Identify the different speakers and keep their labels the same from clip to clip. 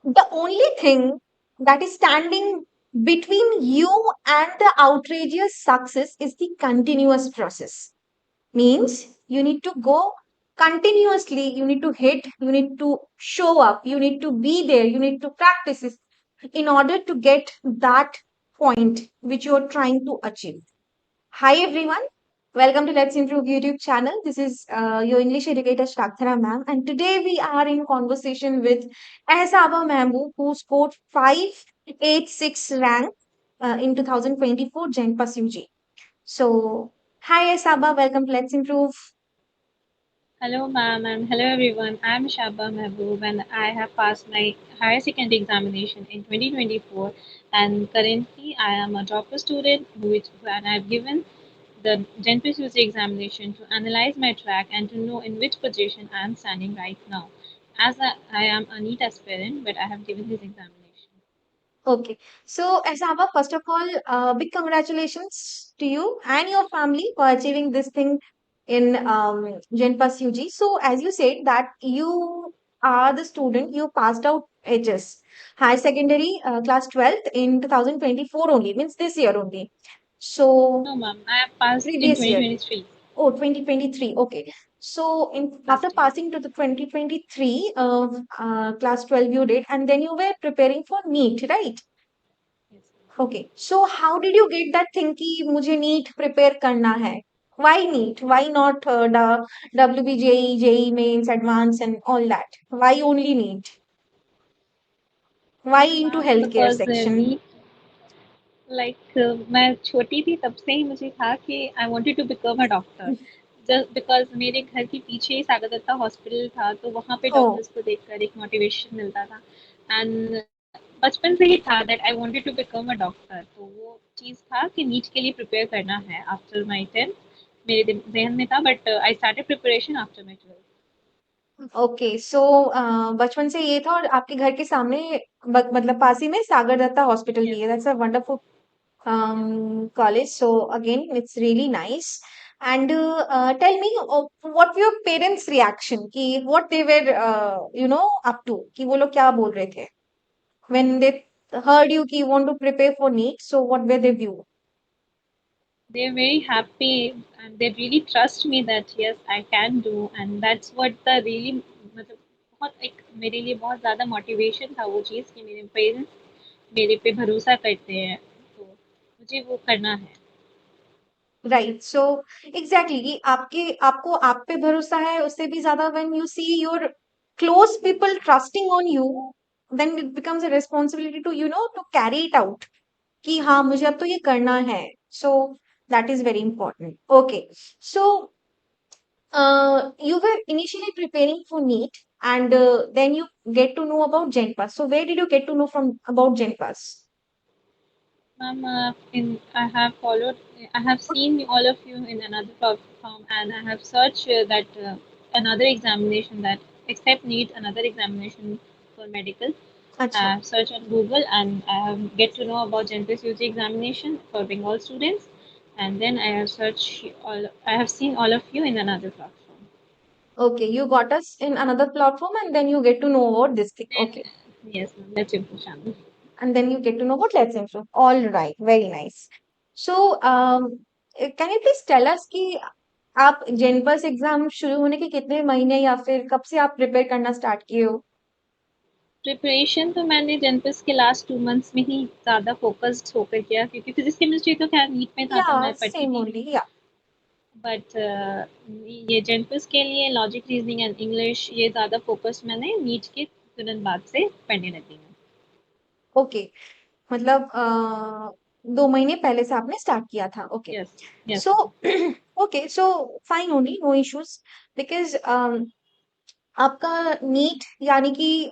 Speaker 1: The only thing that is standing between you and the outrageous success is the continuous process. Means you need to go continuously, you need to hit, you need to show up, you need to be there, you need to practice it in order to get that point which you are trying to achieve. Hi everyone, welcome to Let's Improve YouTube channel. This is your English educator Shakthara ma'am, and today we are in conversation with Ehsaba Mahmood, who scored 586 rank in 2024 Genpass UG. So, hi Ehsaba, welcome to Let's Improve.
Speaker 2: Hello, ma'am, and hello, everyone. I'm Shabba Mehboob, and I have passed my higher secondary examination in 2024. And currently, I am a dropper student, and I've given the GenPSUC examination to analyze my track and to know in which position I am standing right now. I am a NEET aspirant, but I have given this examination.
Speaker 1: Okay, so Ehsaba, first of all, big congratulations to you and your family for achieving this thing in Genpass UG. So, as you said that you are the student, you passed out HS, high secondary class 12th in 2024 only, means this year only. So,
Speaker 2: No, ma'am, I have passed in
Speaker 1: previous year.
Speaker 2: 2023
Speaker 1: Oh, 2023. Okay. So after
Speaker 2: last year.
Speaker 1: passing to the 2023 class 12 you did, and then you were preparing for NEET, right?
Speaker 2: Yes.
Speaker 1: Okay. So how did you get that thing कि मुझे NEET prepare करना है? Why NEET? Why not the WBJE, JEE mains, advanced and all that? Why only NEET? Why into
Speaker 2: Ma'am,
Speaker 1: healthcare
Speaker 2: because
Speaker 1: section?
Speaker 2: NEET मैं छोटी थी तब से ही मुझे था कि I wanted to become a doctor just because मेरे घर के पीछे ही सागर दत्ता हॉस्पिटल था तो वहाँ पे
Speaker 1: Oh,
Speaker 2: डॉक्टर्स को देखकर एक मोटिवेशन मिलता था एंड बचपन से ही था that I wanted to become a doctor तो वो चीज़ था कि नीट के लिए प्रिपेयर करना है आफ्टर माई टेंथ मेरे जहन में था but I started preparation after my twelfth
Speaker 1: okay so बचपन से ये था और आपके घर के सामने मतलब पास ही में सागर दत्ता हॉस्पिटल भी
Speaker 2: यस
Speaker 1: है that's a wonderful college. So again, it's really nice. And tell me, what were your parents' reaction? कि what they were, up to? कि वो लोग क्या बोल रहे थे? When they heard you कि you want to prepare for NEET, so what were their view?
Speaker 2: they're very happy and they really trust me that yes I can do and that's what the really मतलब बहुत एक मेरे लिए बहुत ज़्यादा motivation था वो चीज़ कि मेरे पेरेंट्स मेरे पे भरोसा करते हैं तो मुझे वो करना है
Speaker 1: Right. So exactly कि आपके आपको आप पे भरोसा है उससे भी ज्यादा when you see your close people trusting on you, then it becomes a responsibility to to carry it out. कि हाँ मुझे अब तो ये करना है. So that is very important. Okay. So you were initially preparing for NEET and then you get to know about GenPass. So where did you get to know from about GenPass?
Speaker 2: Ma'am, I have followed, I have seen all of you in another platform, and I have searched that another examination that except need another examination for medical.
Speaker 1: अच्छा.
Speaker 2: I have searched on Google and I have get to know about Genpass UG examination for Bengal students, and then I have searched all. I have seen all of you in another platform.
Speaker 1: Okay, you got us in another platform and then you get to know about this thing.
Speaker 2: Then
Speaker 1: Okay.
Speaker 2: yes, ma'am, that's your channel.
Speaker 1: And then you get to know about Let's Improve. All right, very nice. So, can you please tell us कि आप जेनपस exam शुरू होने के कितने महीने या फिर कब से आप प्रिपेयर करना स्टार्ट किए हो?
Speaker 2: प्रिपरेशन तो मैंने जनपस के लास्ट 2 मंथ्स में ही ज़्यादा फोकस्ड होकर किया क्योंकि फिजिक्स केमिस्ट्री तो खैर नीट में था तो
Speaker 1: या
Speaker 2: मैं पढ़ती
Speaker 1: सेम
Speaker 2: थी
Speaker 1: ओनली या
Speaker 2: बट ये जनपस के लिए लॉजिक रीजनिंग एंड इंग्लिश ये ज़्यादा फोकस मैंने नीट के तुरंत बाद से पढ़ने लगी हूँ
Speaker 1: ओके मतलब 2 महीने पहले से आपने स्टार्ट किया था. Okay
Speaker 2: yes yes
Speaker 1: so okay so fine only no issues because आपका नीट यानी कि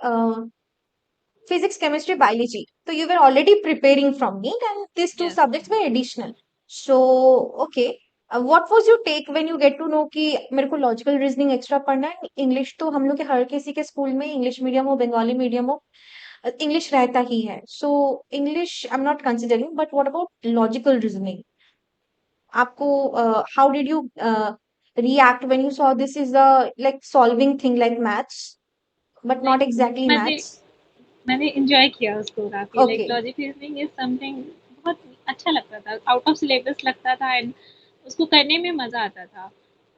Speaker 1: physics, chemistry, biology. So you were already preparing from NEET, and these two
Speaker 2: yes
Speaker 1: subjects were additional. So okay, what was your take when you get to know कि मेरे को logical reasoning extra पढ़ना है? English तो हम लोग के हर किसी के स्कूल में इंग्लिश मीडियम हो बंगाली मीडियम हो इंग्लिश रहता ही है. So English I am not considering but what about logical reasoning? आपको how did you react when you saw this is a like solving thing like maths but not exactly
Speaker 2: मैंने
Speaker 1: maths?
Speaker 2: मैंने enjoy किया उसको काफ़ी, like
Speaker 1: okay.
Speaker 2: Logic reasoning is something बहुत अच्छा लगता था, आउट ऑफ सिलेबस लगता था एंड उसको करने में मज़ा आता था।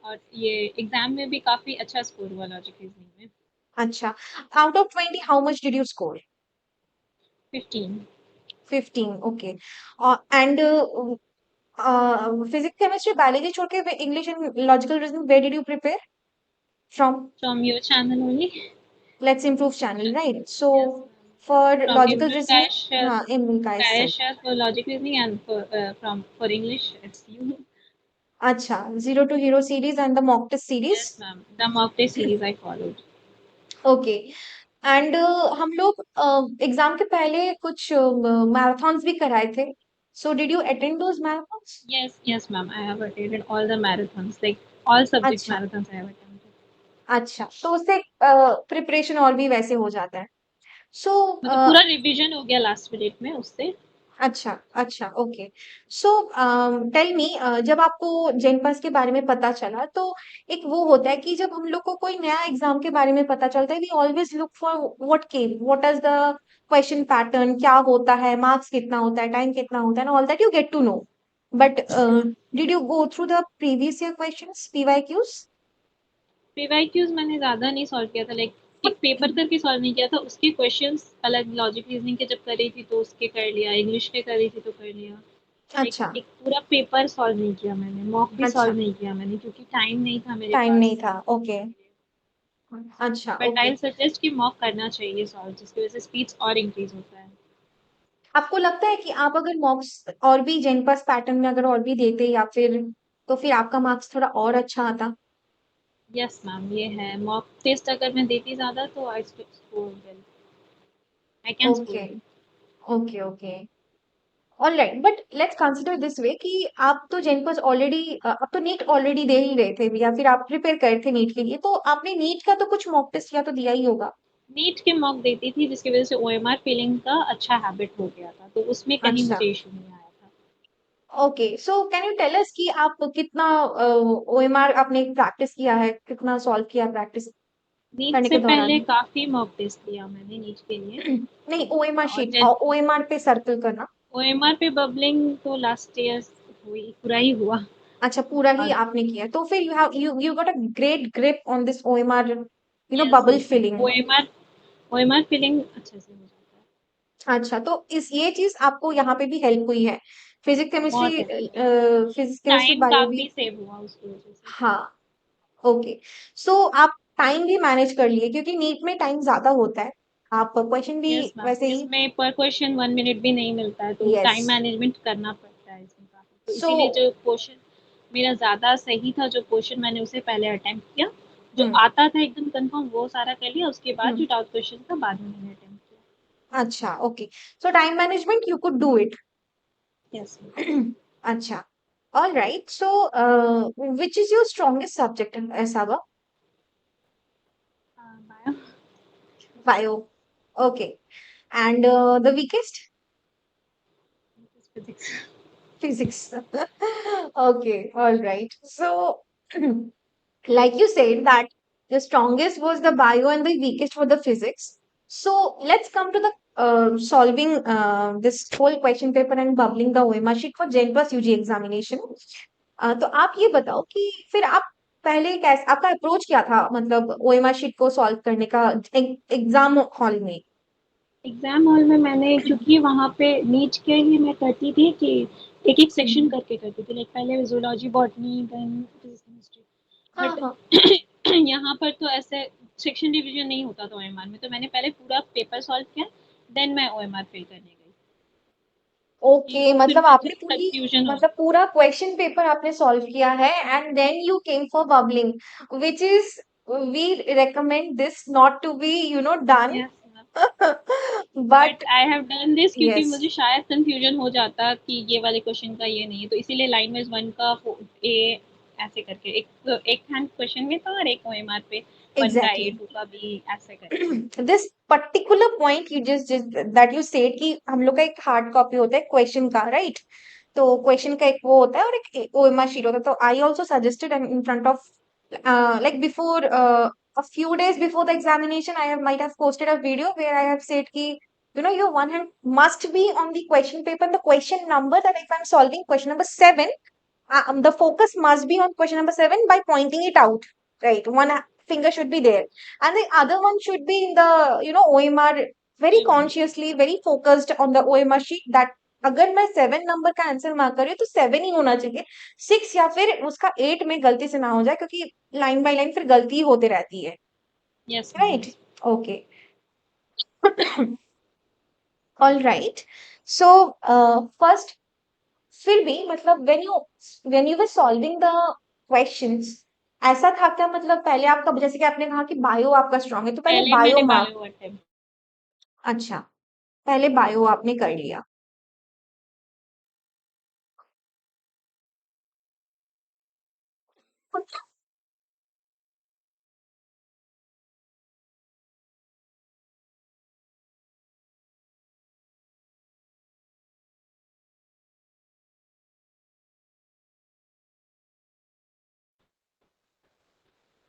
Speaker 2: और ये एग्ज़ाम में भी काफ़ी अच्छा स्कोर हुआ लॉजिक रीजनिंग में।
Speaker 1: अच्छा, out of 20 how much did you score?
Speaker 2: 15।
Speaker 1: 15, okay. And physics, chemistry, biology छोड़ के English and logical reasoning, where did you prepare from?
Speaker 2: From your channel only.
Speaker 1: Let's Improve channel, right?
Speaker 2: Yes
Speaker 1: So
Speaker 2: ma'am.
Speaker 1: for
Speaker 2: from
Speaker 1: logical
Speaker 2: Imran
Speaker 1: reasoning,
Speaker 2: Kaisar,
Speaker 1: Imran Kai sir.
Speaker 2: Kaisar for logic reasoning and for English it's you.
Speaker 1: अच्छा, Zero to Hero series and the mock test
Speaker 2: yes
Speaker 1: series.
Speaker 2: Ma'am, the mock test series I followed.
Speaker 1: Okay. And हम लोग exam के पहले कुछ marathons भी कराए थे, so did you attend those marathons?
Speaker 2: Yes, ma'am. I have attended all the marathons, like all subject
Speaker 1: अच्छा।
Speaker 2: marathons I have attended.
Speaker 1: अच्छा, तो उससे प्रिपरेशन और भी वैसे हो जाता है। सो
Speaker 2: मतलब पूरा रिवीजन हो गया लास्ट मिनट में उससे।
Speaker 1: अच्छा, अच्छा, ओके। सो टेल मी, जब आपको जेनपास के बारे में पता चला, तो एक वो होता है कि जब हम लोग को कोई नया एग्जाम के बारे में पता चलता है, we always look for what is the question pattern, क्या होता है, मार्क्स कितना होता है, टाइम कितना होता है, all that you get to know. But did you go through the previous year questions, PYQs?
Speaker 2: PYQs मैंने ज़्यादा नहीं सॉल्व किया था, लाइक एक पेपर करके सॉल्व नहीं किया था, उसके क्वेश्चंस अलग लॉजिक रीजनिंग के जब कर रही थी तो उसके कर लिया, इंग्लिश के कर रही थी तो कर लिया। लाइक
Speaker 1: अच्छा।
Speaker 2: एक पूरा पेपर सॉल्व नहीं किया मैंने, मॉक भी
Speaker 1: अच्छा,
Speaker 2: सॉल्व नहीं किया मैंने क्योंकि टाइम नहीं था मेरे
Speaker 1: टाइम नहीं
Speaker 2: पास
Speaker 1: था, ओके।
Speaker 2: करने के लिए।
Speaker 1: अच्छा,
Speaker 2: बट
Speaker 1: ओके।
Speaker 2: आई सजेस्ट कि मॉक करना चाहिए सॉल्व, जिसकी वजह से स्पीड्स और इंक्रीज होता है।
Speaker 1: आपको लगता है कि आप अगर मॉक्स और भी जेनपास पैटर्न में अगर और भी देते, या फिर तो फिर आपका मार्क्स थोड़ा और अच्छा आता?
Speaker 2: यस मैम, ये है, मॉक टेस्ट अगर मैं देती ज़्यादा तो I score well, I can score
Speaker 1: okay,
Speaker 2: well.
Speaker 1: Okay, okay. All right, but let's consider this way कि आप तो जेनपास ऑलरेडी, आप तो नीट ऑलरेडी दे ही रहे थे, या फिर आप प्रिपेयर कर थे नीट के लिए, तो आपने नीट का तो कुछ मॉक टेस्ट या तो दिया ही होगा।
Speaker 2: नीट के मॉक देती थी जिसकी वजह से ओएमआर फिलिंग का अच्छा हैबिट हो गया था, तो उसमें कहीं
Speaker 1: अच्छा,
Speaker 2: मुझे इशू नहीं आया था।
Speaker 1: Okay. So can you tell us कि आप कितना ओएमआर आपने प्रैक्टिस किया है, कितना सॉल्व किया प्रैक्टिस
Speaker 2: नीट
Speaker 1: करने
Speaker 2: से
Speaker 1: के
Speaker 2: पहले
Speaker 1: दौरान?
Speaker 2: काफ़ी मॉक टेस्ट दिया मैंने नीट के लिए।
Speaker 1: नहीं, ओएमआर
Speaker 2: और
Speaker 1: शीट, ओएमआर पे सर्कल करना।
Speaker 2: ओएमआर पे बबलिंग तो लास्ट ईयर हुई, पूरा ही हुआ।
Speaker 1: अच्छा, पूरा ही
Speaker 2: और
Speaker 1: आपने किया, तो फिर you got a great grip on this OMR,
Speaker 2: yes
Speaker 1: bubble
Speaker 2: yes ma'am,
Speaker 1: filling.
Speaker 2: OMR filling अच्छे से हो जाता है।
Speaker 1: अच्छा, तो इस ये चीज आपको यहाँ पे भी हेल्प हुई है, फिजिक्स केमिस्ट्री,
Speaker 2: बहुत हेल्प हुई।
Speaker 1: फिजिक्स केमिस्ट्री
Speaker 2: टाइम
Speaker 1: बायो भी।
Speaker 2: काफ़ी सेव हुआ उसकी वजह से।
Speaker 1: हाँ, ओके। सो आप टाइम भी मैनेज कर लिए, क्योंकि नीट में टाइम ज्यादा होता है, आप क्वेश्चन भी
Speaker 2: यस मैम,
Speaker 1: वैसे ही।
Speaker 2: इसमें पर क्वेश्चन 1 मिनट भी नहीं मिलता है, तो
Speaker 1: यस।
Speaker 2: टाइम मैनेजमेंट करना पड़ता है इसमें काफ़ी, तो
Speaker 1: सो
Speaker 2: इसीलिए जो क्वेश्चन मेरा ज़्यादा सही था, जो क्वेश्चन मैंने उसे पहले अटेम्प्ट किया, जो
Speaker 1: हम्म,
Speaker 2: आता था एकदम कंफर्म वो सारा कर लिया, उसके बाद
Speaker 1: हम्म।
Speaker 2: जो डाउट क्वेश्चन था बाद में मैंने अटेम्प्ट किया।
Speaker 1: अच्छा, okay. So time management you could do it.
Speaker 2: Yes ma'am.
Speaker 1: अच्छा, all right. So, which is your strongest subject in SABA?
Speaker 2: Bio.
Speaker 1: Bio. Okay. And the weakest?
Speaker 2: Physics.
Speaker 1: Physics. Okay, all right. So, like you said, that the strongest was the bio and the weakest for the physics. So, let's come to the solving this whole question paper and bubbling the OMR sheet for Gen Plus UG examination. तो आप ये बताओ कि फिर आप पहले कैसे, आपका अप्रोच क्या था, मतलब ओएमआर शीट को सॉल्व करने का एग्जाम हॉल में?
Speaker 2: एग्जाम हॉल में मैंने, क्योंकि वहाँ पे नीट के लिए मैं करती थी कि एक एक सेक्शन
Speaker 1: हम्म।
Speaker 2: करके करती थी, लाइक पहले zoology, botany, then physics, chemistry.
Speaker 1: हाँ, हाँ।
Speaker 2: बट यहाँ पर तो ऐसे सेक्शन डिवीजन नहीं होता था ओएमआर में, तो मैंने पहले पूरा पेपर सॉल्व किया, देन मैं ओएमआर फिल करने गई,
Speaker 1: ओके,
Speaker 2: क्योंकि फिर
Speaker 1: मतलब
Speaker 2: मुझे
Speaker 1: आपने
Speaker 2: थोड़ी
Speaker 1: पूरी,
Speaker 2: कंफ्यूजन हो।
Speaker 1: मतलब पूरा क्वेश्चन पेपर आपने सॉल्व किया है, and then you came for bubbling, which is, we recommend this not to be done.
Speaker 2: Yes ma'am. But
Speaker 1: but
Speaker 2: I have done this क्योंकि
Speaker 1: यस,
Speaker 2: मुझे शायद कंफ्यूजन हो जाता कि ये वाले क्वेश्चन का ये नहीं है, तो इसीलिए लाइन वाइज वन का ए ऐसे करके एक एक हैंड क्वेश्चन में था और एक ओएमआर पे वन का ए,
Speaker 1: एग्जैक्टली।
Speaker 2: टू का बी, ऐसे करके।
Speaker 1: This particular point you just that you said कि हम लोग का एक हार्ड कॉपी होता है क्वेश्चन का, राइट? तो क्वेश्चन का एक वो होता है और एक ओएमआर शीट होता है, तो I also suggested in front of, like before a few days before the examination, I might have posted a video where I have said ki, your one hand must be on the question paper, the question number, that if I'm solving question number 7, the focus must be on question number 7 by pointing it out, right? One finger should be there, and the other one should be in the, OMR, very
Speaker 2: बिल्कुल।
Speaker 1: consciously, very focused on the OMR sheet, that अगर मैं 7 number का answer mark कर रही हूँ तो 7 ही होना चाहिए, 6 या फिर उसका 8 में गलती से ना हो जाए, क्योंकि लाइन बाय लाइन फिर गलती होती रहती है,
Speaker 2: yes ma'am,
Speaker 1: right?
Speaker 2: Yes.
Speaker 1: Okay. All right. So first, फिर भी मतलब when you were solving the questions, ऐसा था क्या, मतलब पहले आपका, जैसे कि आपने कहा कि बायो आपका स्ट्रांग है, तो पहले
Speaker 2: पहले
Speaker 1: बायो
Speaker 2: मैंने
Speaker 1: मार्क,
Speaker 2: बायो अटेम्प्ट।
Speaker 1: अच्छा, पहले बायो आपने कर लिया।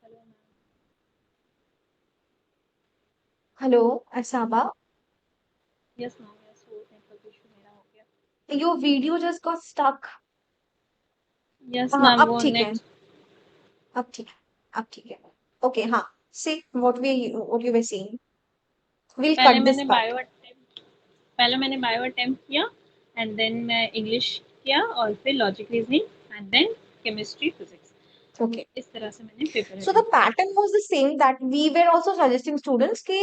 Speaker 2: Hello ma'am.
Speaker 1: हेलो असाबा,
Speaker 2: यस मैम, यस, वो नेटवर्क इशू मेरा हो गया।
Speaker 1: Your video just got stuck.
Speaker 2: Yes
Speaker 1: हाँ,
Speaker 2: मैम,
Speaker 1: अब
Speaker 2: वो
Speaker 1: ठीक है,
Speaker 2: नेट।
Speaker 1: अब ठीक है, अब ठीक है। ओके, हाँ, so what you were saying, will
Speaker 2: पहले
Speaker 1: कट दिस
Speaker 2: मैंने
Speaker 1: पार्ट।
Speaker 2: बायो अटेम्प्ट पहले मैंने बायो अटेम्प्ट किया, एंड देन मैं इंग्लिश किया, और फिर logic reasoning, and then chemistry, physics.
Speaker 1: Okay,
Speaker 2: इस तरह से मैंने पेपर
Speaker 1: so the
Speaker 2: अटेम्प्ट किया।
Speaker 1: pattern was the same that we were also suggesting students कि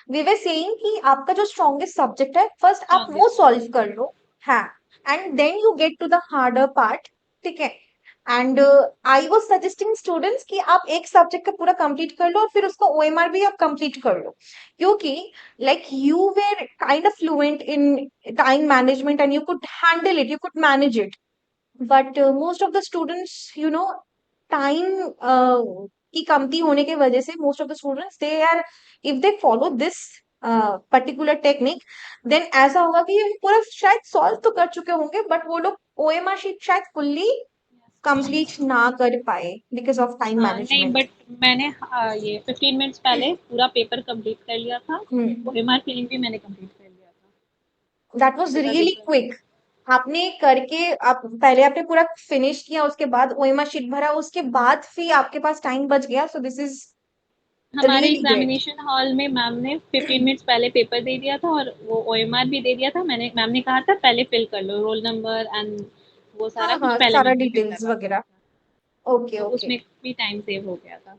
Speaker 1: we were saying कि आपका जो strongest subject है, first आप वो
Speaker 2: स्ट्रॉन्गेस्ट
Speaker 1: solve
Speaker 2: सब्जेक्ट।
Speaker 1: कर लो, हाँ, and then you get to the harder part, ठीक है? And I was suggesting students कि आप एक सब्जेक्ट का पूरा कंप्लीट कर लो और फिर उसका ओएमआर भी आप कंप्लीट कर लो, क्योंकि like you were kind of fluent in time management and you could handle it, you could manage it, but most of the students, time की कमती होने की वजह से most of the students they are, if they follow this particular technique, then ऐसा होगा कि ये पूरा शायद सॉल्व तो कर चुके होंगे, बट वो लोग ओएमआर शीट शायद फुल्ली कंप्लीट ना कर पाए बिकॉज ऑफ टाइम
Speaker 2: हाँ, नहीं,
Speaker 1: मैनेजमेंट।
Speaker 2: बट मैंने ये 15 मिनट्स पहले पूरा पेपर कंप्लीट कर लिया था। ओएमआर फिलिंग भी मैंने कंप्लीट कर लिया था।
Speaker 1: दैट वाज
Speaker 2: इतना
Speaker 1: रियली
Speaker 2: डिफरेंस।
Speaker 1: क्विक, आपने करके, आप पहले आपने पूरा फिनिश किया, उसके बाद ओएमआर शीट भरा, उसके बाद फिर आपके पास टाइम बच गया, सो दिस इज
Speaker 2: हमारे
Speaker 1: रियली ग्रेट।
Speaker 2: एग्जामिनेशन हॉल में मैम ने 15 मिनट्स पहले पेपर दे दिया था, और वो ओएमआर भी दे दिया था। मैम ने कहा था पहले फिल कर लो रोल नंबर एंड वो सारा
Speaker 1: हाँ
Speaker 2: कुछ
Speaker 1: हाँ,
Speaker 2: पहले
Speaker 1: सारा
Speaker 2: मैंने फिल
Speaker 1: डिटेल्स
Speaker 2: करवा दिया
Speaker 1: वगैरह।
Speaker 2: था।
Speaker 1: ओके
Speaker 2: तो
Speaker 1: ओके,
Speaker 2: उसमें भी टाइम सेव हो गया था।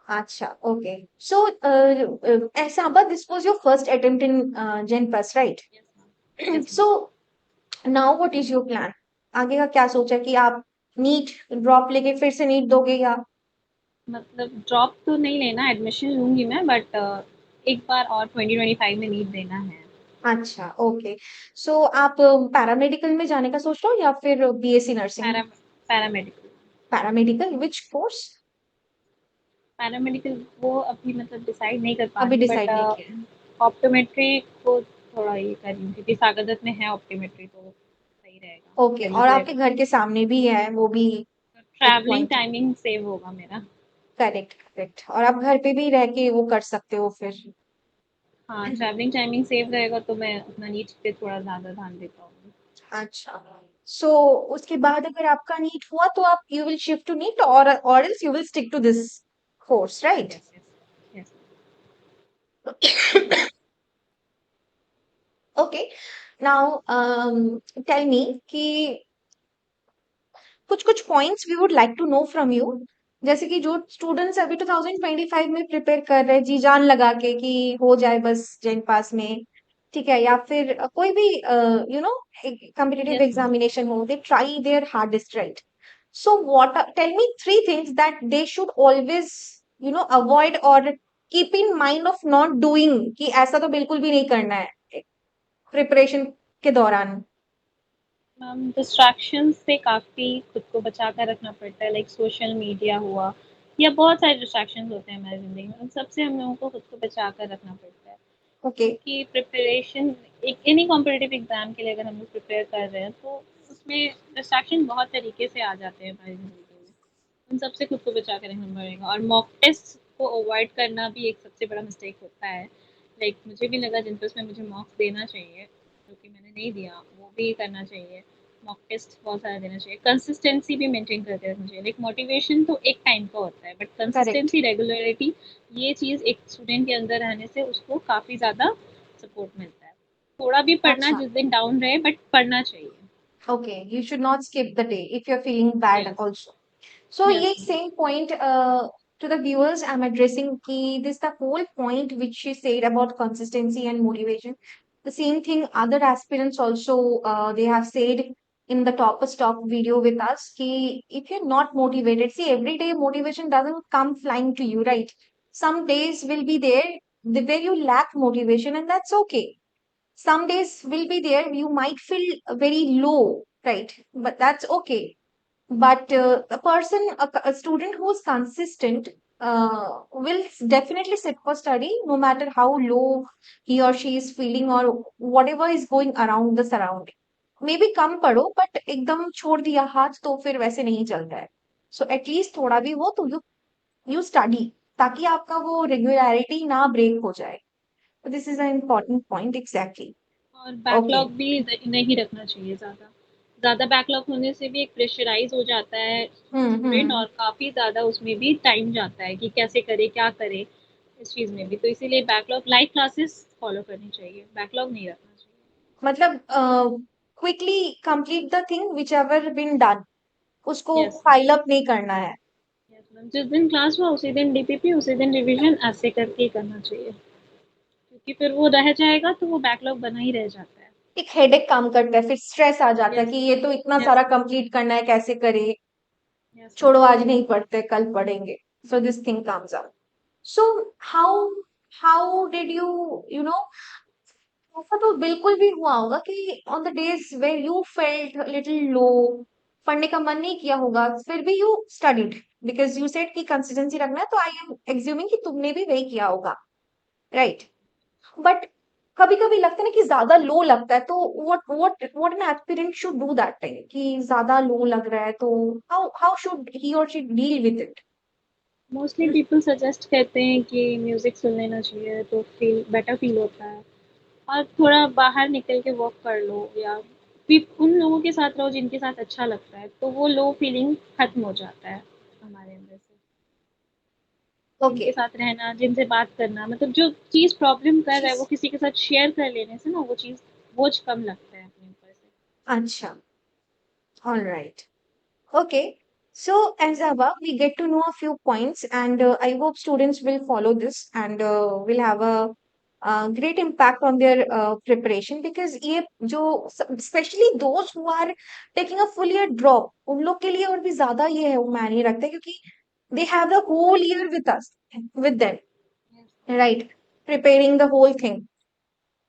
Speaker 1: अच्छा, ओके। सो ऐसा, but this was your first attempt in जेन पास, right?
Speaker 2: Yes ma'am, yes ma'am.
Speaker 1: So now what is your plan, आगे का क्या सोचा कि आप नीट ड्रॉप लेके फिर से नीट दोगे, या
Speaker 2: मतलब ड्रॉप तो नहीं लेना, एडमिशन लूंगी मैं, बट एक बार और 2025 में नीट देना है।
Speaker 1: अच्छा, ओके। सो आप पैरामेडिकल में जाने का सोच रहे हो या फिर BSc nursing?
Speaker 2: Para paramedical.
Speaker 1: Paramedical, which course?
Speaker 2: Paramedical वो अभी मतलब डिसाइड नहीं कर पा
Speaker 1: अभी
Speaker 2: रही, बट
Speaker 1: डिसाइड नहीं किया है।
Speaker 2: ऑप्टोमेट्री को थोड़ा ये कर रही हूँ, क्योंकि सागरदत्त में है ऑप्टोमेट्री, तो सही रहेगा,
Speaker 1: ओके, और
Speaker 2: करीब
Speaker 1: आपके
Speaker 2: रहेगा।
Speaker 1: घर के सामने भी है, वो भी एक
Speaker 2: ट्रैवलिंग
Speaker 1: पॉइंट है।
Speaker 2: टाइमिंग सेव होगा मेरा।
Speaker 1: करेक्ट करेक्ट, और आप घर पे भी रह के वो कर सकते हो फिर।
Speaker 2: हाँ, ट्रैवलिंग टाइमिंग सेव रहेगा, तो मैं अपना नीट पे थोड़ा ज़्यादा ध्यान दे पाऊँगी।
Speaker 1: अच्छा, सो उसके बाद अगर आपका नीट हुआ तो आप, you will shift to NEET, और else you will stick to this course, right?
Speaker 2: Yes, yes, yes.
Speaker 1: Okay, now tell me कि कुछ कुछ points we would like to know from you, जैसे कि जो स्टूडेंट्स अभी 2025 में प्रिपेयर कर रहे हैं जी जान लगा के कि हो जाए बस जेन पास में, ठीक है, या फिर कोई भी कम्पिटिटिव
Speaker 2: यस मैम।
Speaker 1: एग्जामिनेशन हो, they try their hardest, right? So what, tell me three things that they should always avoid और keep in mind of not doing, कि ऐसा तो बिल्कुल भी नहीं करना है प्रिपरेशन के दौरान।
Speaker 2: मैम, डिस्ट्रैक्शन से काफ़ी खुद को बचा कर रखना पड़ता है, लाइक सोशल मीडिया हुआ, या बहुत सारे डिस्ट्रैक्शंस होते हैं हमारी ज़िंदगी में, उन सबसे हम लोगों को खुद को बचा कर रखना पड़ता है।
Speaker 1: ओके,
Speaker 2: क्योंकि प्रिपरेशन, एक एनी कॉम्पिटिटिव एग्ज़ाम के लिए अगर हम लोग प्रिपेयर कर रहे हैं, तो उसमें डिस्ट्रैक्शन बहुत तरीके से आ जाते हैं हमारी ज़िंदगी में। उन सबसे खुद को बचा के रखना पड़ेगा, और मॉक टेस्ट को अवॉइड करना भी एक सबसे बड़ा मिस्टेक होता है। लाइक मुझे भी लगा जिन पे मुझे मार्क्स देना चाहिए, जो कि मैंने नहीं दिया, वो भी करना चाहिए। मॉक टेस्ट बहुत सारा देना चाहिए, कंसिस्टेंसी भी मेंटेन करते रहना चाहिए। लाइक मोटिवेशन तो एक टाइम का होता है, बट
Speaker 1: करेक्ट।
Speaker 2: कंसिस्टेंसी, रेगुलरिटी, ये चीज़ एक स्टूडेंट के अंदर रहने से उसको काफ़ी ज़्यादा सपोर्ट मिलता है। थोड़ा भी पढ़ना,
Speaker 1: अच्छा।
Speaker 2: जिस दिन डाउन रहे, बट पढ़ना चाहिए।
Speaker 1: Okay, you should not skip the day if you're feeling bad
Speaker 2: yes,
Speaker 1: also. So,
Speaker 2: yes
Speaker 1: yeah,
Speaker 2: ma'am.
Speaker 1: same point to the viewers, I'm addressing key. This the whole point which she said about consistency and motivation. The same thing other aspirants also they have said in the topper talk video with us. Ki if you're not motivated, see every day motivation doesn't come flying to you, right? Some days will be there where you lack motivation, and that's okay. Some days will be there you might feel very low, right? But that's okay. But a student who's consistent will definitely sit for study no matter how low he or she is feeling or whatever is going around the surrounding. Maybe कम पढ़ो but एकदम छोड़ दिया हाथ तो फिर वैसे नहीं चलता है. So at least थोड़ा भी हो तो you study ताकि आपका वो regularity ना break हो जाए. So this is an important point exactly.
Speaker 2: और
Speaker 1: Okay.
Speaker 2: बैकलॉग भी नहीं रखना चाहिए ज़्यादा। ज़्यादा बैकलॉग होने से भी एक प्रेशराइज़ हो जाता है स्टूडेंट,
Speaker 1: Hmm.
Speaker 2: और काफ़ी ज़्यादा उसमें भी टाइम जाता है कि कैसे करे, क्या करे इस चीज़ में भी। तो इसीलिए बैकलॉग लाइव क्लासेस फॉलो करनी चाहिए, बैकलॉग नहीं रखना चाहिए।
Speaker 1: मतलब quickly complete the thing which ever been done उसको
Speaker 2: यस मैम,
Speaker 1: फाइल अप नहीं करना है.
Speaker 2: Yes ma'am. जिस दिन क्लास हुआ उसी दिन डीपीपी, उसी दिन रिवीजन, ऐसे करके ही करना चाहिए, क्योंकि फिर वो रह जाएगा तो वो बैकलॉग बना ही रह जाता है।
Speaker 1: एक हेडेक काम करता है फिर स्ट्रेस आ जाता है
Speaker 2: यस,
Speaker 1: कि ये तो इतना
Speaker 2: यस
Speaker 1: सारा
Speaker 2: मैम,
Speaker 1: कंप्लीट करना है कैसे करे.
Speaker 2: Yes ma'am.
Speaker 1: छोड़ो आज नहीं पढ़ते कल पढ़ेंगे. So this thing comes up. So how how did you know ऐसा तो बिल्कुल भी हुआ होगा कि on the days where you felt little low पढ़ने का मन नहीं किया होगा फिर भी you studied because you said कि कंसिस्टेंसी रखना है तो आई एम एज्यूमिंग कि तुमने भी वही किया होगा, राइट? बट कभी-कभी लगता है ना कि ज़्यादा लो लगता है तो what an aspirant should do that time कि ज़्यादा लो लग रहा है तो हाउ हाउ शुड ही और she deal with it?
Speaker 2: Mostly people suggest करते हैं कि म्यूज़िक सुन लेना चाहिए, तो फील बेटर फील होता है। और थोड़ा बाहर निकल के वॉक कर लो, या फिर उन लोगों के साथ रहो जिनके साथ अच्छा लगता है, तो वो लो फीलिंग खत्म हो जाता है हमारे अंदर से।
Speaker 1: ओके.
Speaker 2: जिनके साथ रहना, जिनसे बात करना, मतलब जो चीज़ प्रॉब्लम कर रहा है वो किसी के साथ शेयर कर लेने से ना वो चीज़, बोझ कम लगता है अपने ऊपर से।
Speaker 1: अच्छा. Alright. Okay, so as above, we get to know a few points, and I hope students will follow this and will have a great impact on their preparation because ये जो especially those who are taking a full year drop उन लोग के लिए और भी ज़्यादा ये है वो मायने रखता है क्योंकि they have the whole year with us with them, right? Preparing the whole thing.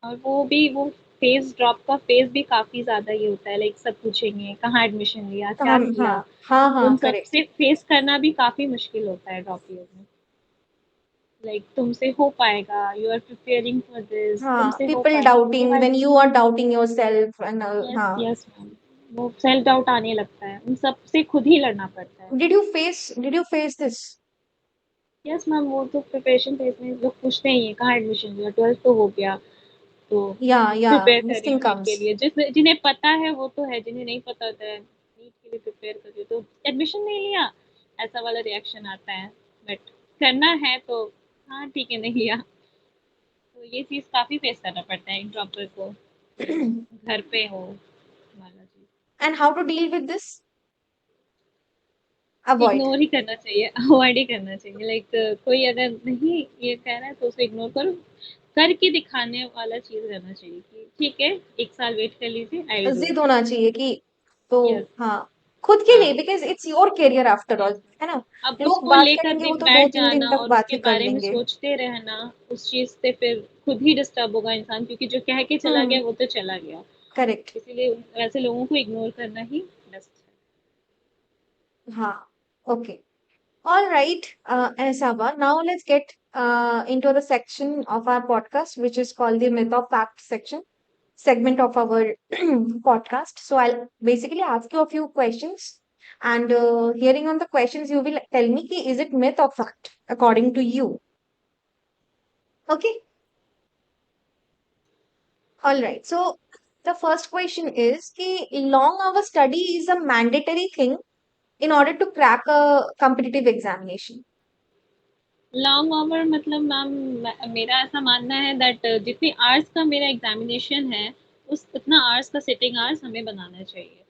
Speaker 2: और वो फेज़, ड्रॉप का फेज़ भी काफ़ी ज़्यादा ये होता है, लाइक सब पूछेंगे कहाँ एडमिशन लिया,
Speaker 1: तो
Speaker 2: क्या
Speaker 1: हम हाँ
Speaker 2: किया?
Speaker 1: हाँ
Speaker 2: उन
Speaker 1: हाँ
Speaker 2: सब
Speaker 1: करेक्ट.
Speaker 2: से फेस करना भी काफ़ी मुश्किल होता है ड्रॉप ईयर में। लाइक तुमसे हो पाएगा, you are preparing for this,
Speaker 1: हाँ,
Speaker 2: तुमसे हो
Speaker 1: people
Speaker 2: पाएगा, ये
Speaker 1: doubting
Speaker 2: वाली
Speaker 1: when you are doubting yourself and
Speaker 2: yes,
Speaker 1: हाँ.
Speaker 2: Yes ma'am. वो सेल्फ डाउट आने लगता है, उन सब से खुद ही लड़ना पड़ता है।
Speaker 1: Did you face this?
Speaker 2: Yes ma'am, वो तो प्रिपरेशन फेज में लोग पूछते ही हैं कहाँ एडमिशन लिया, 12th तो हो गया, तो
Speaker 1: Yeah,
Speaker 2: प्रिपेयर कर
Speaker 1: this
Speaker 2: रही
Speaker 1: thing
Speaker 2: हूँ नीट के
Speaker 1: comes.
Speaker 2: लिए। जिन्हें पता है वो तो है, जिन्हें नहीं पता होता है नीट के लिए प्रिपेयर कर रही हूँ, तो एडमिशन नहीं लिया, ऐसा वाला रिएक्शन आता है। बट करना है तो हाँ ठीक है, नहीं लिया। तो ये चीज़ काफ़ी फेस करना पड़ता है एक ड्रॉपर को,
Speaker 1: And
Speaker 2: घर पे हो वाला चीज़।
Speaker 1: how to deal with this? Avoid.
Speaker 2: Ignore ही करना चाहिए, अवॉइड ही करना चाहिए। लाइक कोई अगर नहीं ये कह रहा है तो उसे इग्नोर करो, करके दिखाने वाला चीज़ रहना चाहिए कि ठीक है, 1 साल वेट कर लीजिए, आई विल डू
Speaker 1: जिद
Speaker 2: इट।
Speaker 1: होना चाहिए कि तो
Speaker 2: यस,
Speaker 1: हाँ खुद के लिए
Speaker 2: हाँ,
Speaker 1: because it's your career after
Speaker 2: yes
Speaker 1: all
Speaker 2: ma'am.
Speaker 1: है ना.
Speaker 2: अब
Speaker 1: लोग
Speaker 2: उसको
Speaker 1: बात
Speaker 2: लेकर
Speaker 1: करेंगे
Speaker 2: भी
Speaker 1: वो तो दो
Speaker 2: बैठ
Speaker 1: तीन दिन
Speaker 2: जाना
Speaker 1: तक
Speaker 2: और
Speaker 1: बात
Speaker 2: उसके
Speaker 1: ही कर
Speaker 2: बारे में
Speaker 1: लेंगे.
Speaker 2: सोचते रहना, उस चीज़ से फिर खुद ही डिस्टर्ब होगा इंसान, क्योंकि जो कह के चला
Speaker 1: हम्म.
Speaker 2: गया वो तो चला गया।
Speaker 1: करेक्ट.
Speaker 2: इसीलिए ऐसे लोगों को इग्नोर करना ही बेस्ट है।
Speaker 1: हाँ. Okay. All right, Saba. Now let's get into the section of our podcast, which is called the myth of fact section segment of our podcast. So I'll basically ask you a few questions. And hearing on the questions, you will tell me ki, is it myth or fact according to you? Okay. All right. So the first question is ki, long hour study is a mandatory thing in order to crack a competitive examination.
Speaker 2: Long hour मतलब ma'am मेरा ऐसा मानना है that जितनी hours का मेरा examination है उस उतना आवर्स का सिटिंग आवर्स हमें बनाना चाहिए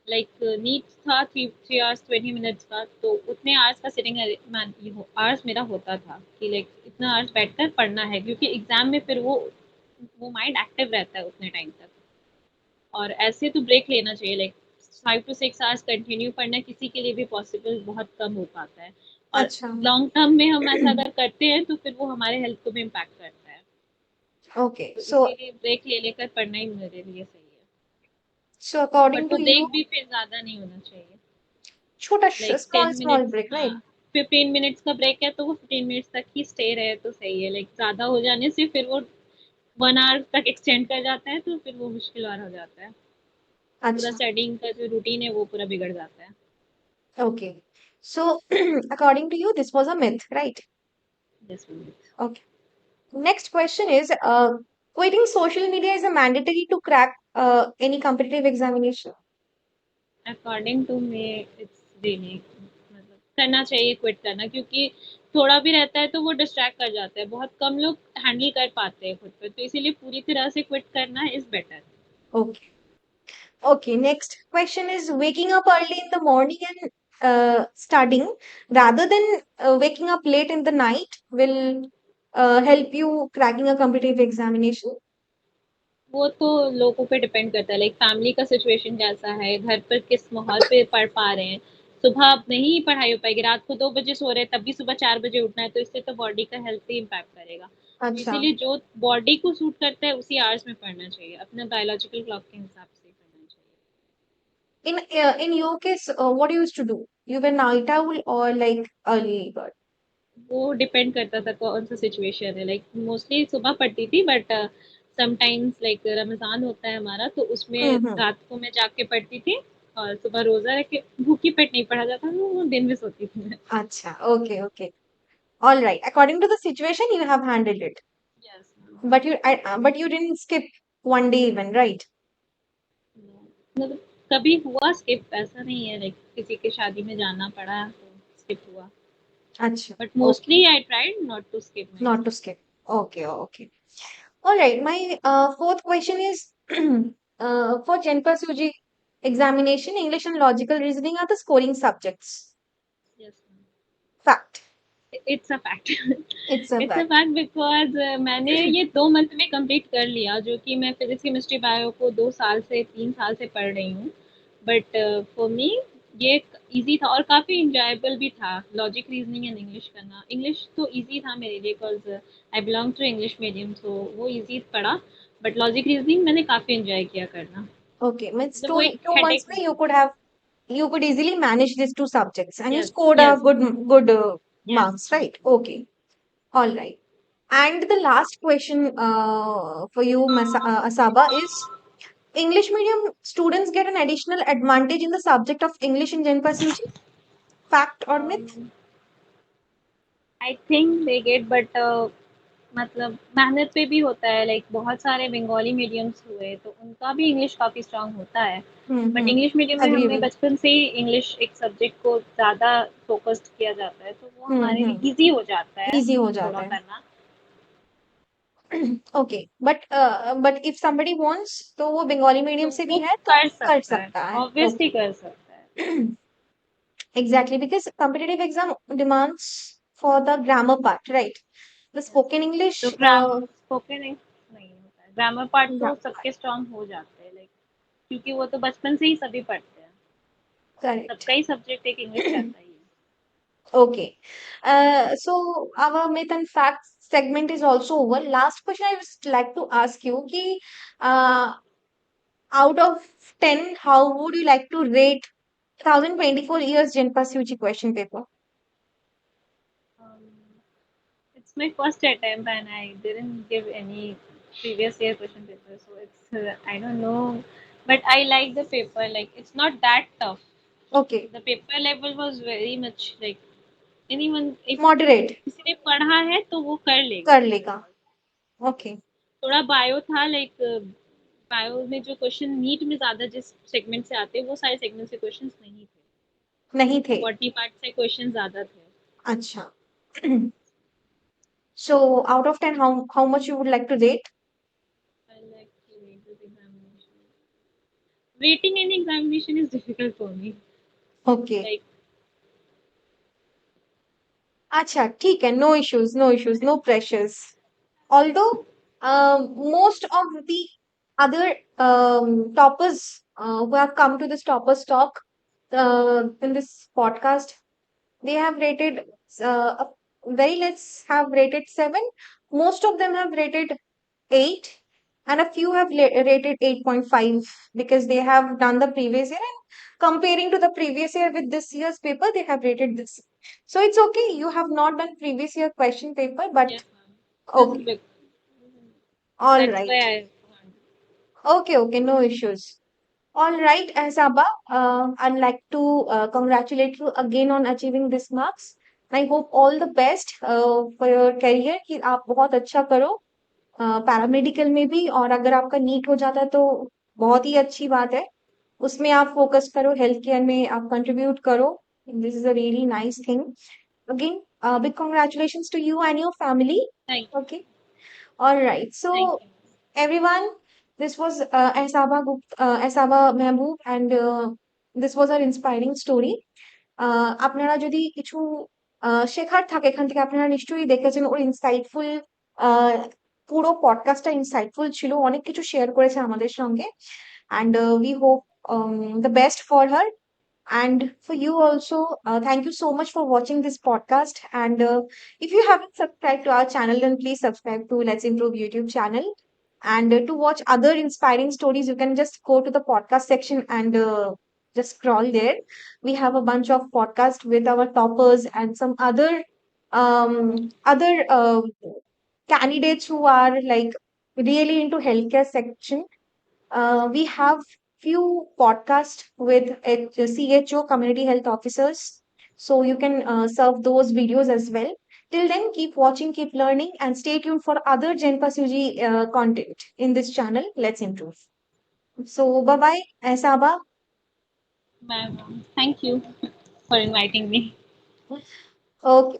Speaker 2: लाइक नीट था थ्री थ्री आवर्स 20 मिनट्स का तो उतने आवर्स का सिटिंग आवर्स मेरा होता था कि लाइक इतना आवर्स बैठकर पढ़ना है क्योंकि एग्जाम में फिर वो माइंड एक्टिव रहता है उतने टाइम तक और ऐसे तो ब्रेक लेना चाहिए लाइक 5 to 6 आवर्स कंटिन्यू पढ़ना किसी के लिए भी पॉसिबल बहुत कम हो पाता है और
Speaker 1: अच्छा.
Speaker 2: लॉन्ग टर्म में हम ऐसा अगर करते हैं तो फिर वो हमारे हेल्थ को भी इम्पैक्ट करता है
Speaker 1: Okay.
Speaker 2: तो
Speaker 1: So
Speaker 2: इसीलिए ब्रेक ले लेकर पढ़ना ही मेरे लिए सही है
Speaker 1: so according
Speaker 2: बट वो
Speaker 1: to you,
Speaker 2: ब्रेक भी फिर ज़्यादा नहीं होना चाहिए
Speaker 1: छोटा
Speaker 2: लाइक
Speaker 1: small
Speaker 2: 10 मिनट्स
Speaker 1: break,
Speaker 2: हाँ
Speaker 1: right?
Speaker 2: 15 मिनट्स का ब्रेक है तो वो 15 मिनट्स तक ही स्टे रहे तो सही है लाइक ज़्यादा हो जाने से फिर वो 1 आवर तक एक्सटेंड कर जाता है तो फिर वो मुश्किल और हो जाता है पूरा
Speaker 1: अच्छा.
Speaker 2: स्टडिंग का जो रूटीन है वो पूरा बिगड़ जाता है
Speaker 1: Okay. So according to you, this was a myth, right?
Speaker 2: This will
Speaker 1: Okay. Next question is, quitting social media is a mandatory to crack any competitive examination.
Speaker 2: According to me it's really मतलब करना चाहिए quit करना क्योंकि थोड़ा भी रहता है तो वो डिस्ट्रैक्ट कर जाता है बहुत कम लोग हैंडल कर पाते हैं खुद पे तो इसीलिए पूरी तरह से क्विट करना is better
Speaker 1: Okay. Okay. Next question is, waking up early in the morning and studying rather than waking up late in the night will help you cracking a competitive examination.
Speaker 2: वो तो लोगों पे depend करता है like family का situation कैसा है घर पर किस माहौल पे पढ़ पा रहे हैं सुबह अब नहीं पढ़ाई हो पाएगी रात को 2 बजे सो रहे हैं तब भी सुबह 4 बजे उठना है तो इससे तो बॉडी का हेल्थ ही इम्पैक्ट करेगा तो
Speaker 1: अच्छा.
Speaker 2: इसीलिए जो बॉडी को सूट करता है उसी आवर्स में पढ़ना चाहिए अपने बायोलॉजिकल क्लॉक के हिसाब से पढ़ना चाहिए
Speaker 1: In your case, what you used to do? You were night owl or like early bird?
Speaker 2: वो डिपेंड करता था कौन सा सिचुएशन है लाइक मोस्टली सुबह पढ़ती थी बट समटाइम्स लाइक रमज़ान होता है हमारा तो उसमें
Speaker 1: Mm-hmm.
Speaker 2: रात को मैं जाग के पढ़ती थी और सुबह रोज़ा रख के भूखी पेट नहीं पढ़ा जाता तो वो दिन में सोती थी मैं
Speaker 1: Acha. Okay. Okay. All right. According to the situation, you have handled it,
Speaker 2: yes
Speaker 1: but you didn't skip one day even, right?
Speaker 2: मतलब कभी हुआ स्किप ऐसा नहीं है लाइक किसी के शादी में जाना पड़ा तो स्किप हुआ
Speaker 1: Acha.
Speaker 2: But
Speaker 1: Okay.
Speaker 2: Mostly I tried not to skip my
Speaker 1: Not to skip. Okay. Okay. All right. My fourth question is, for Genpa Suji examination, English and logical reasoning are the scoring subjects.
Speaker 2: Yes
Speaker 1: Fact.
Speaker 2: It's a fact
Speaker 1: It's a
Speaker 2: it's a
Speaker 1: fact.
Speaker 2: Fact because मैंने ये 2 month में complete कर लिया जो कि मैं physics chemistry bio को 2 साल से 3 साल से पढ़ रही हूँ बट फॉर मी ये इजी था और काफ़ी इंजॉयबल भी था लॉजिक रीजनिंग एंड इंग्लिश करना इंग्लिश तो इजी था मेरे लिए because I belong to English medium so वो इजी पड़ा बट लॉजिक रीजनिंग मैंने काफ़ी इंजॉय किया करना
Speaker 1: Okay. Means
Speaker 2: मतलब वो एक
Speaker 1: two months
Speaker 2: हेडेक
Speaker 1: में
Speaker 2: नहीं था
Speaker 1: you could easily manage these two subjects and you
Speaker 2: yes
Speaker 1: scored a
Speaker 2: yes
Speaker 1: good
Speaker 2: yes
Speaker 1: marks, right? Okay. All right. And the last question for you, Asaba, is English medium students get an additional advantage in the subject of English in Gen Pass UG? Fact or myth?
Speaker 2: I think they get but मतलब मेहनत पे भी होता है like बहुत सारे Bengali mediums हुए तो उनका भी इंग्लिश काफ़ी स्ट्रांग होता है बट
Speaker 1: Mm-hmm.
Speaker 2: इंग्लिश मीडियम में हमें
Speaker 1: Agreeable.
Speaker 2: बचपन से ही इंग्लिश एक सब्जेक्ट को ज़्यादा फोकस्ड किया जाता है तो वो हमारे
Speaker 1: Mm-hmm.
Speaker 2: लिए इजी हो जाता है
Speaker 1: Easy हो
Speaker 2: थोड़ा
Speaker 1: जाता है.
Speaker 2: करना
Speaker 1: Okay. But if somebody wants, तो वो बंगाली
Speaker 2: तो
Speaker 1: मीडियम से भी
Speaker 2: वो
Speaker 1: है तो
Speaker 2: कर
Speaker 1: कर
Speaker 2: सकता है
Speaker 1: सकता है.
Speaker 2: Obviously
Speaker 1: Okay.
Speaker 2: कर सकता है
Speaker 1: Exactly, because competitive exam demands for the grammar part, right? The
Speaker 2: Yes.
Speaker 1: spoken
Speaker 2: तो
Speaker 1: English,
Speaker 2: स्पोकन नहीं होता है ग्रामर पार्ट तो
Speaker 1: grammar part.
Speaker 2: सबके स्ट्रांग हो जाते हैं लाइक क्योंकि वो तो बचपन से ही सभी पढ़ते हैं
Speaker 1: Correct.
Speaker 2: सबका ही सब्जेक्ट एक इंग्लिश रहता ही है
Speaker 1: Okay. So our myth and facts segment is also over. Last question I would like to ask you, ki, uh, out of 10, how would you like to rate 2024 years Genpass UG question paper?
Speaker 2: Um, it's my first attempt and I didn't give any previous year question paper, so it's I don't know, but I like the paper. Like it's not that tough.
Speaker 1: Okay.
Speaker 2: The paper level was very much like anyone, if
Speaker 1: Moderate.
Speaker 2: किसी ने पढ़ा है तो वो कर लेगा.
Speaker 1: कर लेगा. Okay.
Speaker 2: थोड़ा बायो था, लाइक बायो में जो क्वेश्चन नीट में ज्यादा जिस सेगमेंट से आते हैं वो सारे सेगमेंट से क्वेश्चंस नहीं थे.
Speaker 1: नहीं थे.
Speaker 2: बॉटनी पार्ट से क्वेश्चन ज्यादा थे.
Speaker 1: अच्छा. So out of 10, how much you would like to rate?
Speaker 2: I like to rate this examination. Rating any examination is difficult for me.
Speaker 1: Okay.
Speaker 2: Like,
Speaker 1: अच्छा, ठीक है. No issues, no issues, no pressures. Although most of the other toppers who have come to this toppers talk in this podcast, they have rated very less have rated 7. Most of them have rated 8, and a few have rated 8.5 because they have done the previous year, and comparing to the previous year with this year's paper, they have rated this. So it's okay. You have not done previous year question paper, but
Speaker 2: yes, ma'am. This is
Speaker 1: okay.
Speaker 2: big.
Speaker 1: All
Speaker 2: That's
Speaker 1: right.
Speaker 2: why I.
Speaker 1: Okay, okay, no issues. All right, Saba, I'd like to congratulate you again on achieving this marks. I hope all the best for your career कि आप बहुत अच्छा करो paramedical में भी, और अगर आपका नीट हो जाता है तो बहुत ही अच्छी बात है. उसमें आप फोकस करो, हेल्थ केयर में आप कंट्रीब्यूट करो. This is a really nice thing. Again, big congratulations to you and your family.
Speaker 2: Thank you.
Speaker 1: Okay. All right.
Speaker 2: Thank
Speaker 1: So
Speaker 2: you.
Speaker 1: everyone, this was Asaba Mehboob, and this was our inspiring story. আপনারা যদি কিছু শেখার থাকে এখান থেকে, আপনারা নিশ্চয়ই দেখেছেন ওর ইনসাইটফুল, পুরো পডকাস্টটা ইনসাইটফুল ছিল, অনেক কিছু শেয়ার করেছে আমাদের সঙ্গে. And we hope the best for her. And for you also, thank you so much for watching this podcast. And if you haven't subscribed to our channel, then please subscribe to Let's Improve YouTube channel. And to watch other inspiring stories, you can just go to the podcast section and just scroll there. We have a bunch of podcasts with our toppers and some other candidates who are like really into healthcare section. We have few podcasts with CHO, community health officers. So you can serve those videos as well. Till then, keep watching, keep learning, and stay tuned for other Genpass UG content in this channel. Let's improve. So bye bye, Saba.
Speaker 2: Ma'am, thank you for inviting me.
Speaker 1: Okay.